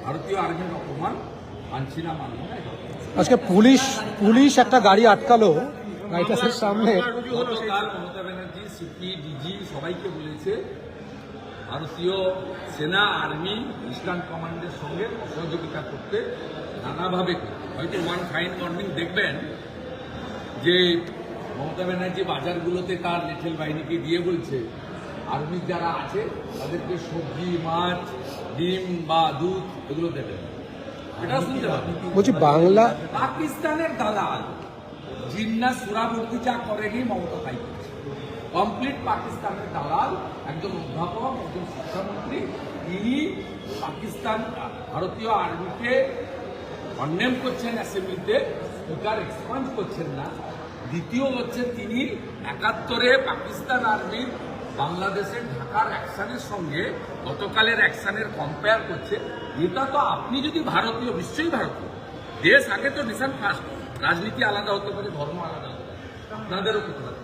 ভারতীয় আর্মির অপমান মানছি না, মানব না। আজকে পুলিশ একটা গাড়ি আটকালো হোয়াইট হাউসের সামনে। গতকাল মমতা ব্যানার্জি সিপি ডিজি সবাইকে বলেছে ভারতীয় সেনা আর্মি ইস্টার্ন কমান্ডের সঙ্গে সহযোগিতা করতে নানাভাবে। হয়তো ওয়ান ফাইন মর্নিং দেখবেন যে মমতা ব্যানার্জি বাজারগুলোতে তার লিটল বাহিনীকে দিয়ে বলছে আর্মি যারা আছে তাদেরকে সবজি, মাছ, ডিম বা দুধ এগুলো দেবেন। এটা শুনতে পাবেন। বলছি বাংলা পাকিস্তানের দালাল জিন্না সুরাবর্তী যা করেনি মমতা তাই করেছে। কমপ্লিট পাকিস্তানের দালাল একজন অধ্যাপক, একজন শিক্ষামন্ত্রী, তিনি পাকিস্তান ভারতীয় আর্মিকে কন্ডেম করছেন অ্যাসেম্বলিতে, স্পিকার এক্সপান্ড করছেন না। দ্বিতীয় হচ্ছে তিনি ৭১-এ পাকিস্তান আর্মির বাংলাদেশের ঢাকার অ্যাকশনের সঙ্গে গতকালের অ্যাকশনের কম্পেয়ার করছে। এটা তো আপনি যদি ভারতীয়, নিশ্চয়ই ভারতীয় দেশ, আগে তো নেশন ফার্স্ট, রাজনীতি আলাদা হতে পারে, ধর্ম আলাদা হতে পারে, আপনাদেরও করতে পারে।